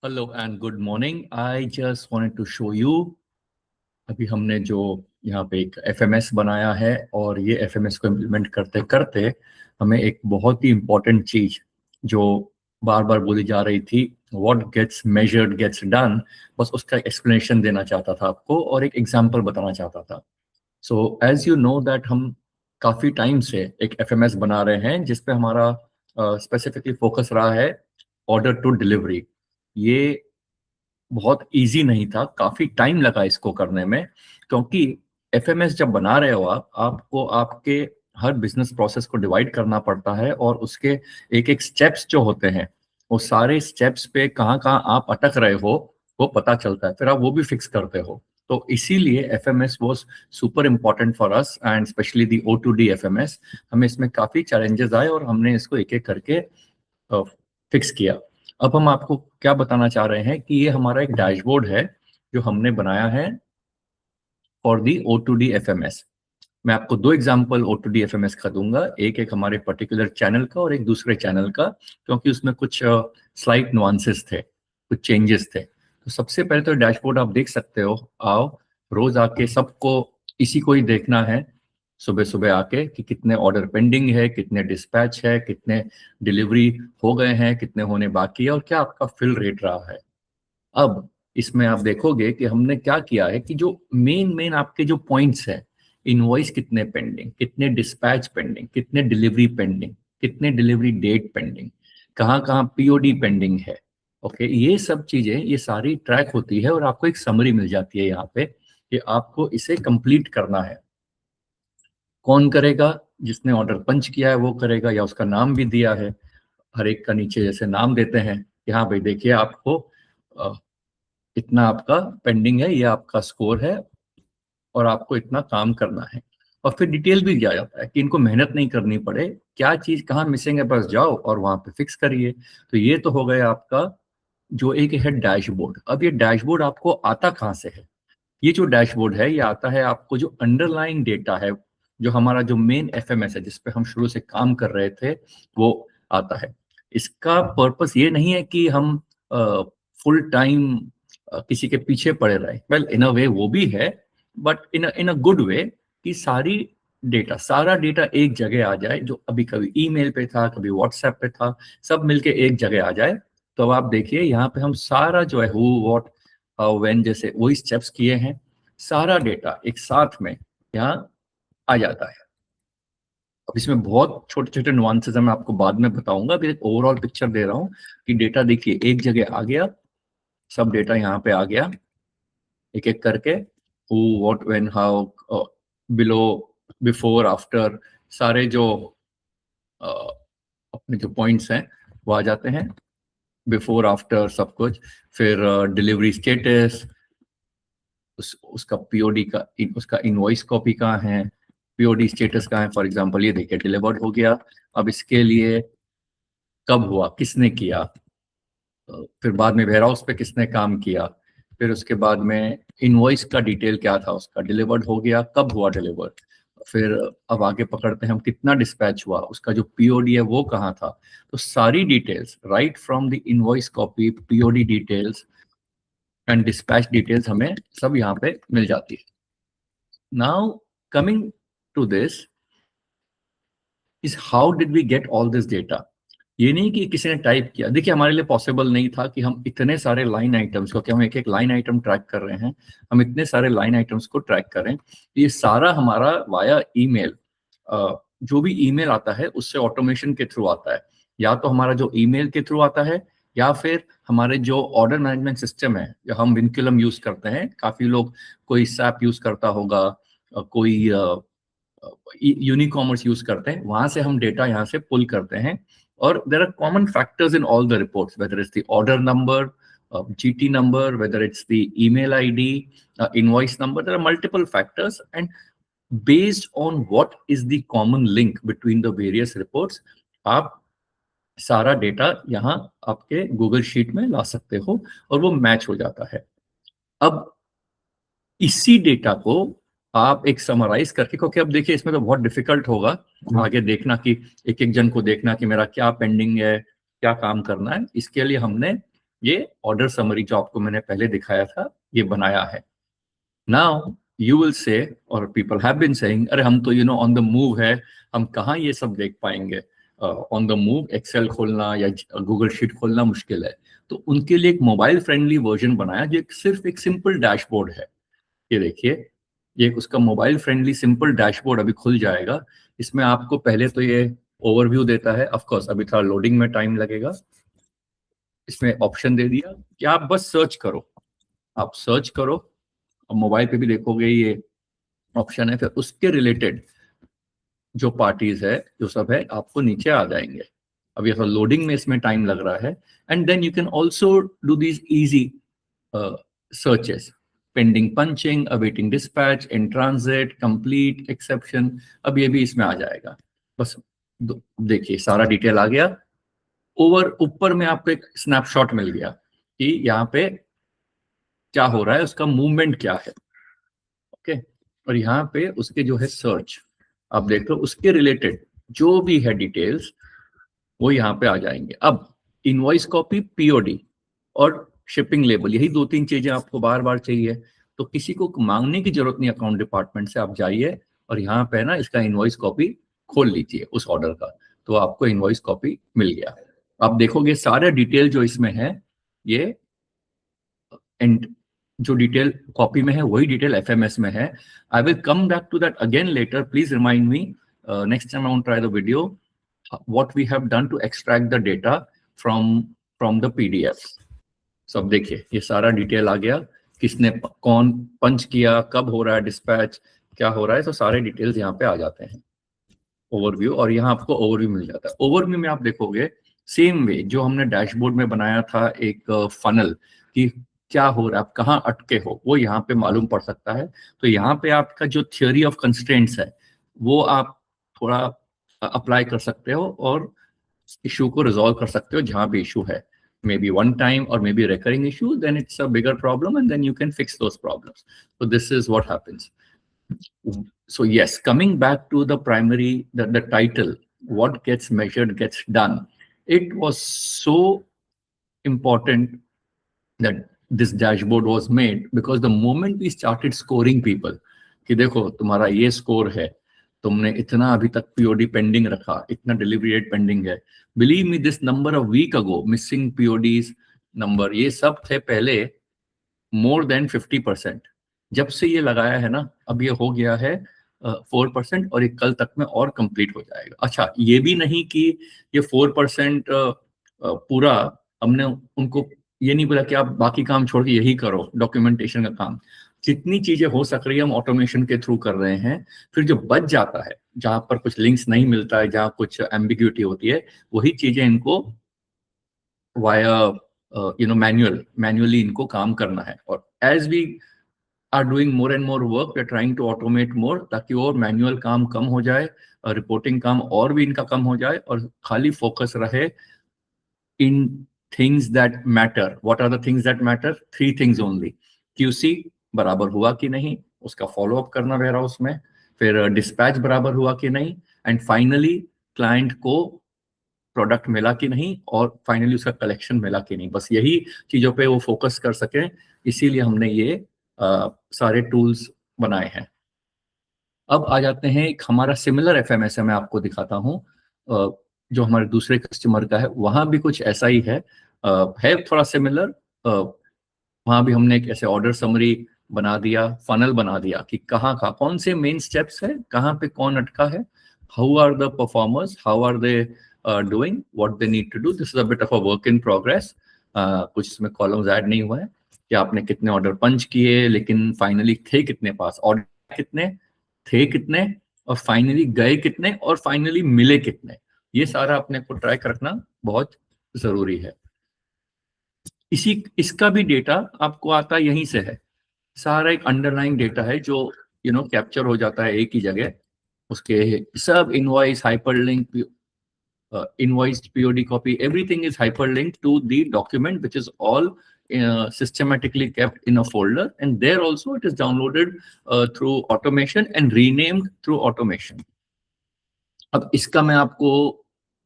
Hello and good morning. I just wanted to show you, अभी हमने जो यहाँ पे एक एफएमएस बनाया है और ये एफएमएस को इम्प्लीमेंट करते करते हमें एक बहुत ही इम्पोर्टेंट चीज जो बार बार बोली जा रही थी, what gets measured gets done, बस उसका एक्सप्लेनेशन देना चाहता था आपको और एक एग्जांपल बताना चाहता था। So as you know that हम काफी टाइम से एक एफएमएस बना रहे हैं जिसपे हमारा स्पेसिफिकली फोकस रहा है ऑर्डर टू डिलीवरी। ये बहुत इजी नहीं था, काफी टाइम लगा इसको करने में, क्योंकि एफएमएस जब बना रहे हो आपको आपके हर बिजनेस प्रोसेस को डिवाइड करना पड़ता है और उसके एक एक स्टेप्स जो होते हैं वो सारे स्टेप्स पे कहाँ कहाँ आप अटक रहे हो वो पता चलता है, फिर आप वो भी फिक्स करते हो। तो इसीलिए FMS was super important for us and specially the O2D FMS. हमें इसमें काफी चैलेंजेस आए और हमने इसको एक एक करके फिक्स किया। अब हम आपको क्या बताना चाह रहे हैं कि ये हमारा एक डैशबोर्ड है जो हमने बनाया है फॉर दी O2D एफएमएस। मैं आपको दो एग्जांपल O2D एफएमएस का दूंगा, एक एक हमारे पर्टिकुलर चैनल का और एक दूसरे चैनल का, क्योंकि उसमें कुछ स्लाइट नुआंसेस थे, कुछ चेंजेस थे। तो सबसे पहले तो डैशबोर्ड आप देख सकते हो, आओ रोज आके सबको इसी को ही देखना है। सुबह सुबह आके कि कितने ऑर्डर पेंडिंग है, कितने डिस्पैच है, कितने डिलीवरी हो गए हैं, कितने होने बाकी है और क्या आपका फिल रेट रहा है। अब इसमें आप देखोगे कि हमने क्या किया है कि जो मेन मेन आपके जो पॉइंट्स है, इनवॉइस कितने पेंडिंग, कितने डिस्पैच पेंडिंग, कितने डिलीवरी पेंडिंग, कितने डिलीवरी डेट पेंडिंग, कहाँ कहाँ पीओडी पेंडिंग है, ओके, ये सब चीजें ये सारी ट्रैक होती है और आपको एक समरी मिल जाती है यहाँ पे कि आपको इसे कंप्लीट करना है। कौन करेगा? जिसने ऑर्डर पंच किया है वो करेगा, या उसका नाम भी दिया है, हर एक का नीचे जैसे नाम देते हैं कि हाँ भाई देखिए आपको इतना आपका पेंडिंग है, ये आपका स्कोर है और आपको इतना काम करना है। और फिर डिटेल भी दिया जाता है कि इनको मेहनत नहीं करनी पड़े, क्या चीज कहाँ मिसिंग है बस जाओ और वहां पे फिक्स करिए। तो ये तो हो गया आपका जो एक है डैशबोर्ड। अब ये डैशबोर्ड आपको आता कहाँ से है? ये जो डैशबोर्ड है ये आता है आपको जो अंडरलाइंग डेटा है, जो हमारा जो मेन एफएमएस है जिसपे हम शुरू से काम कर रहे थे वो आता है। इसका पर्पस ये नहीं है कि हम फुल टाइम किसी के पीछे पड़े रहे, वेल इन अ वे वो भी है, but in a good way, कि सारा डेटा एक जगह आ जाए, जो अभी कभी ईमेल पे था, कभी व्हाट्सएप पे था, सब मिलके एक जगह आ जाए। तो अब आप देखिए यहाँ पे हम सारा जो है हु व्हाट व्हेन जैसे वही स्टेप्स किए हैं, सारा डेटा एक साथ में यहाँ आ जाता है। अब इसमें बहुत छोटे छोटे नुआंसेस मैं आपको बाद में बताऊंगा, अभी एक ओवरऑल पिक्चर दे रहा हूँ कि डेटा देखिए एक जगह आ गया, सब डेटा यहाँ पे आ गया एक एक करके, who what when how below before after, सारे जो अपने जो पॉइंट्स हैं वो आ जाते हैं, बिफोर आफ्टर सब कुछ। फिर डिलीवरी स्टेटस, उसका पीओडी का उसका इनवॉइस कॉपी कहाँ है, पीओडी स्टेटस कहाँ है, फॉर एग्जांपल ये देखिए डिलीवर्ड हो गया। अब इसके लिए कब हुआ, किसने किया, फिर बाद में वेयरहाउस पे किसने काम किया, फिर उसके बाद में इनवॉइस का डिटेल क्या था, उसका डिलीवर्ड हो गया, कब हुआ डिलीवर्ड, फिर अब आगे पकड़ते हैं हम कितना डिस्पैच हुआ, उसका जो पीओडी है वो कहाँ था। तो सारी details right from the invoice copy, POD details and dispatch details हमें सब यहाँ पे मिल जाती है। Now coming to this is how did we get all this data. ये नहीं कि किसी ने टाइप किया, देखिए हमारे लिए पॉसिबल नहीं था कि हम इतने सारे लाइन आइटम्स, क्योंकि हम एक एक लाइन आइटम ट्रैक कर रहे हैं, हम इतने सारे लाइन आइटम्स को ट्रैक करें। ये सारा हमारा वाया ईमेल, जो भी ईमेल आता है उससे ऑटोमेशन के थ्रू आता है, या तो हमारा जो ईमेल के थ्रू आता है या फिर हमारे जो ऑर्डर मैनेजमेंट सिस्टम है जो हम विनक्यूलम यूज करते हैं, काफी लोग कोई सैप यूज करता होगा, कोई यूनिकॉमर्स यूज करते हैं, वहां से हम डेटा यहाँ से पुल करते हैं। और there are common factors in all the reports, whether it's the order number, GT number, whether it's the email ID, invoice number, there are multiple factors, and based on what is the common link between the various reports, आप सारा data यहाँ आपके Google sheet में ला सकते हो और वो match हो जाता है। अब इसी डेटा को आप एक समराइज करके, क्योंकि अब देखिए इसमें तो बहुत डिफिकल्ट होगा आगे देखना कि एक एक जन को देखना कि मेरा क्या पेंडिंग है, क्या काम करना है, इसके लिए हमने ये ऑर्डर समरी जो आपको मैंने पहले दिखाया था ये बनाया है। नाउ यू विल से, और पीपल हैव बीन सेइंग, अरे हम तो ऑन द मूव है, हम कहाँ ये सब देख पाएंगे। ऑन द मूव एक्सेल खोलना या गूगल शीट खोलना मुश्किल है। तो उनके लिए एक मोबाइल फ्रेंडली वर्जन बनाया जो सिर्फ एक सिंपल डैशबोर्ड है। ये देखिए, ये उसका मोबाइल फ्रेंडली सिंपल डैशबोर्ड अभी खुल जाएगा। इसमें आपको पहले तो ये ओवरव्यू देता है, ऑफ कोर्स अभी थोड़ा लोडिंग में टाइम लगेगा। इसमें ऑप्शन दे दिया कि आप बस सर्च करो, आप सर्च करो। अब मोबाइल पे भी देखोगे ये ऑप्शन है, फिर उसके रिलेटेड जो पार्टीज है, जो सब है, आपको नीचे आ जाएंगे। अब ये सब लोडिंग में इसमें टाइम लग रहा है। And then you can also do these easy searches, pending punching, awaiting dispatch, in transit, complete, exception. अब ये भी इसमें आ जाएगा। बस देखिए सारा डिटेल आ गया। ऊपर में आपको एक स्नैपशॉट मिल गया कि यहाँ पे क्या हो रहा है, उसका मूवमेंट क्या है। ओके, और यहाँ पे उसके जो है सर्च, आप देख लो उसके रिलेटेड जो भी है डिटेल्स वो यहाँ पे आ जाएंगे। अब इनवॉइस कॉपी, पीओडी और शिपिंग लेबल, यही 2-3 चीजें आपको बार बार चाहिए। तो किसी को मांगने की जरूरत नहीं अकाउंट डिपार्टमेंट से, आप जाइए और यहाँ पे ना इसका इनवॉइस कॉपी खोल लीजिए उस ऑर्डर का, तो आपको इनवॉइस कॉपी मिल गया। आप देखोगे सारे डिटेल जो इसमें है, ये एंड जो डिटेल कॉपी में है वही डिटेल एफएमएस में है। I will come back to that again later, please remind me next time I want try the video what we have done to extract the data from the PDF। सब देखिए ये सारा detail आ गया, किसने कौन पंच किया, कब हो रहा है डिस्पैच, क्या हो रहा है, तो सारे डिटेल्स यहाँ पे आ जाते हैं। ओवरव्यू, और यहाँ आपको ओवरव्यू मिल जाता है। ओवरव्यू में आप देखोगे सेम वे जो हमने डैशबोर्ड में बनाया था एक फनल कि क्या हो रहा है, आप कहाँ अटके हो, वो यहाँ पे मालूम पड़ सकता है। तो यहाँ पे आपका जो थियोरी ऑफ कंस्ट्रेंट्स है वो आप थोड़ा अप्लाई कर सकते हो और इशू को रिजॉल्व कर सकते हो जहां भी इशू है। मे बी वन टाइम और may be recurring issue, then it's a bigger problem and then you can fix those problems. So this is what happens. So yes, coming back to the primary, the title, what gets measured gets done. It was so important that this dashboard was made because the moment we started scoring people, कि देखो तुम्हारा ये score है, तुमने इतना अभी तक POD pending रखा, इतना डिलीवरी डेट पेंडिंग है, believe me this number a week ago, missing PODs number, ये सब थे पहले मोर देन 50%। जब से ये लगाया है ना, अब ये हो गया है 4%, और ये कल तक में और कंप्लीट हो जाएगा। अच्छा, ये भी नहीं कि ये 4% पूरा, हमने उनको ये नहीं बोला कि आप बाकी काम छोड़ के यही करो, डॉक्यूमेंटेशन का काम, जितनी चीजें हो सक रही है हम ऑटोमेशन के थ्रू कर रहे हैं। फिर जो बच जाता है, जहां पर कुछ लिंक्स नहीं मिलता है, जहां कुछ एम्बिग्यूटी होती है, वही चीजें इनको वाया मैन्युअली इनको काम करना है। और as we are doing more and more work, we are trying to automate more, ताकि और मैनुअल काम कम हो जाए, रिपोर्टिंग काम और भी इनका कम हो जाए, और खाली फोकस रहे in things that matter. What are the things that matter? 3 things only. QC बराबर हुआ कि नहीं, उसका फॉलो अप करना रह रहा उसमें, फिर डिस्पैच बराबर हुआ कि नहीं, एंड फाइनली क्लाइंट को प्रोडक्ट मिला कि नहीं, और फाइनली उसका कलेक्शन मिला कि नहीं। बस यही चीजों पे वो फोकस कर सके, इसीलिए हमने ये सारे टूल्स बनाए हैं। अब आ जाते हैं, एक हमारा सिमिलर एफएमएस मैं आपको दिखाता हूँ, जो हमारे दूसरे कस्टमर का है, वहां भी कुछ ऐसा ही है थोड़ा सिमिलर। वहां भी हमने एक ऐसे ऑर्डर समरी बना दिया, फनल बना दिया कि कहाँ का कौन से मेन स्टेप्स है, कहाँ पे कौन अटका है, how are the performers, how are they doing what they need to do. This is a bit of a work in progress. कुछ इसमें कॉलम्स ऐड नहीं हुआ है कि आपने कितने ऑर्डर पंच किए, लेकिन फाइनली थे कितने पास, ऑर्डर कितने थे, कितने, और फाइनली गए कितने, और फाइनली मिले कितने। ये सारा अपने को ट्रैक रखना बहुत जरूरी है। इसका भी डेटा आपको आता यहीं से है, सारा एक अंडरलाइन डेटा है जो कैप्चर हो जाता है एक ही जगह। उसके सब invoice, hyperlink, invoiced POD copy, everything is hyperlinked to the document, which is all systematically kept in a folder, and there also it is downloaded through automation and renamed through automation. अब इसका मैं आपको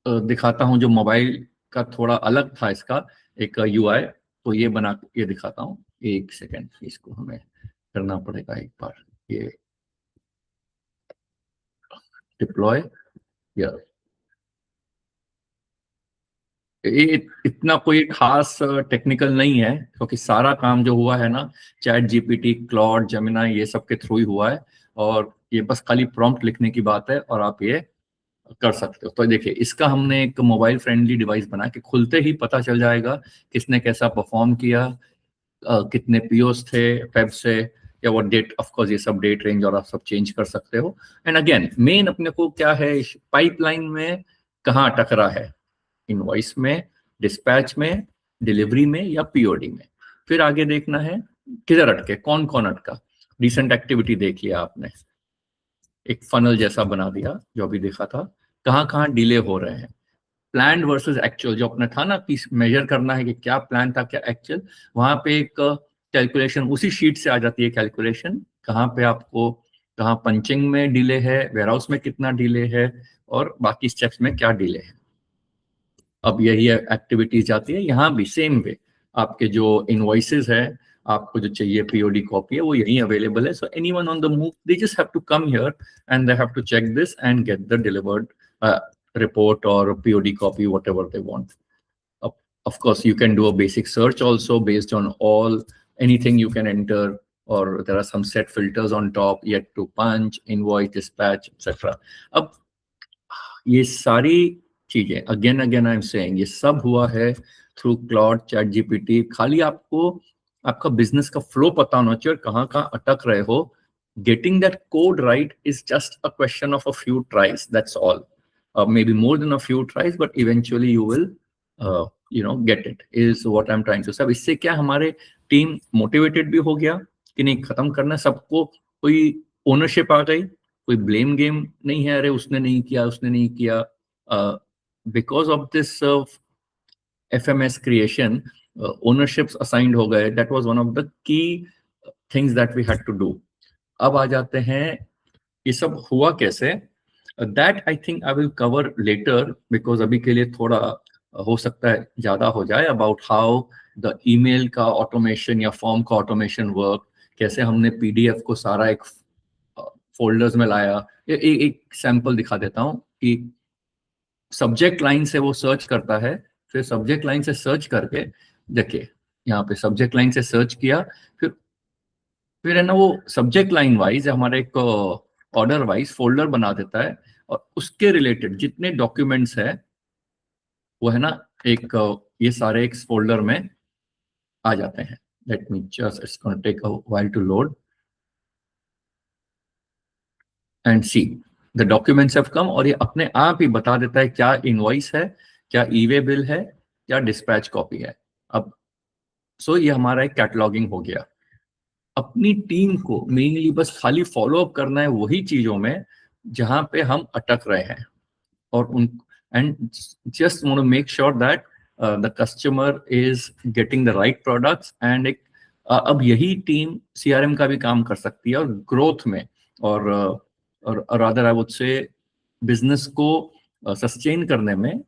दिखाता हूं, जो mobile का थोड़ा अलग था इसका एक UI। तो ये बना ये दिखाता हूँ, एक सेकेंड, इसको हमें करना पड़ेगा एक बार, ये डिप्लॉय या इतना कोई खास टेक्निकल नहीं है, क्योंकि सारा काम जो हुआ है ना चैट जीपीटी, क्लॉड, जेमिनी, ये सब के थ्रू ही हुआ है, और ये बस खाली प्रॉम्प्ट लिखने की बात है और आप ये कर सकते हो। तो देखिए, इसका हमने एक मोबाइल फ्रेंडली डिवाइस बना के खुलते ही पता चल जाएगा किसने कैसा परफॉर्म किया, कितने पीओस थे फेब से, या वो डेट, ऑफ कोर्स ये सब डेट रेंज और आप सब चेंज कर सकते हो। एंड अगेन मेन अपने को क्या है, पाइपलाइन में कहाँ टकरा है, इनवॉइस में, डिस्पैच में, डिलीवरी में या पीओडी में। फिर आगे देखना है किधर अटके, कौन कौन अटका। रिसेंट एक्टिविटी देख लिया आपने, एक फनल जैसा बना दिया जो अभी देखा था, कहाँ कहाँ डिले हो रहे हैं, प्लान वर्सेस एक्चुअल जो अपना था ना कि मेजर करना है कि क्या प्लान था क्या एक्चुअल, वहां पे एक कैलकुलेशन उसी शीट से आ जाती है, कैलकुलेशन कहाँ पे आपको, कहाँ पंचिंग में डिले है, वेयरहाउस में कितना डिले है, और बाकी स्टेप्स में क्या डिले है। अब यही एक्टिविटीज जाती है, यहाँ भी सेम वे आपके जो इनवॉइसेस है, आपको जो चाहिए पीओडी कॉपी है वो यहीं अवेलेबल है। So anyone on the move, they just have to come here and they have to check this and get the delivered report or POD copy, whatever they want. Of course, you can do a basic search also based on anything you can enter, or there are some set filters on top, yet to punch, invoice, dispatch, etc. अब ये सारी चीजें again I am saying, ये सब हुआ है through Claude, chat GPT. खाली आपको आपका बिजनेस का फ्लो पता होना चाहिए, कहाँ कहाँ अटक रहे हो। Getting that code right is just a question of a few tries, that's all. Maybe more than a few tries, but eventually you will get it, is what I'm trying to say. इससे क्या हमारे team motivated भी हो गया कि नहीं खत्म करना, सबको कोई ओनरशिप आ गई, कोई ब्लेम गेम नहीं है, अरे उसने नहीं किया उसने नहीं किया। Because of this FMS creation, ownerships assigned हो गए, that was one of the key things that we had to do. अब आ जाते हैं ये सब हुआ कैसे, that I think I will cover later, because अभी के लिए थोड़ा हो सकता है ज्यादा हो जाए, अबाउट हाउ द ईमेल का ऑटोमेशन या फॉर्म का ऑटोमेशन वर्क, कैसे हमने PDF को सारा एक फोल्डर्स में लाया। एक सैंपल दिखा देता हूँ कि सब्जेक्ट लाइन से वो सर्च करता है, फिर सब्जेक्ट लाइन से सर्च करके देखिए, यहाँ पे सब्जेक्ट लाइन से सर्च किया, फिर है ना वो सब्जेक्ट लाइन वाइज हमारे एक ऑर्डर वाइज फोल्डर बना देता है, और उसके रिलेटेड जितने डॉक्यूमेंट्स है वो है ना एक ये सारे एक फोल्डर में आ जाते हैं। Let me just, it's gonna take a while to load and see the documents have come, और ये अपने आप ही बता देता है क्या इनवॉइस है, क्या ई-वे बिल है, क्या डिस्पैच कॉपी है। अब सो ये हमारा एक कैटलॉगिंग हो गया। अपनी टीम को मेनली बस खाली फॉलो अप करना है वही चीजों में जहां पे हम अटक रहे हैं, और उन and just want to make sure that the customer is getting the right products. And एक अब यही टीम CRM का भी काम कर सकती है, और ग्रोथ में और rather I would say business को सस्टेन करने में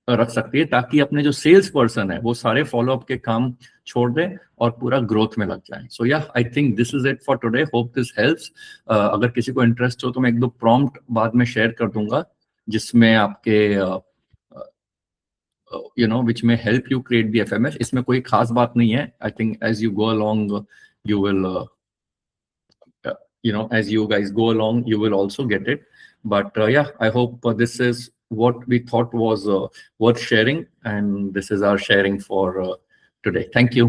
रख सकती है, ताकि अपने जो सेल्स पर्सन है वो सारे फॉलो अप के काम छोड़ दे और पूरा ग्रोथ में लग जाए। सो या I think this is it for today, hope this helps. अगर किसी को इंटरेस्ट हो तो मैं एक दो प्रॉम्प्ट बाद में शेयर कर दूंगा, जिसमें आपके which may help you create the FMS. इसमें कोई खास बात नहीं है। I think as you go along, you will as you guys go along, you will also get it. But yeah, I hope this is what we thought was worth sharing, and this is our sharing for today. Thank you.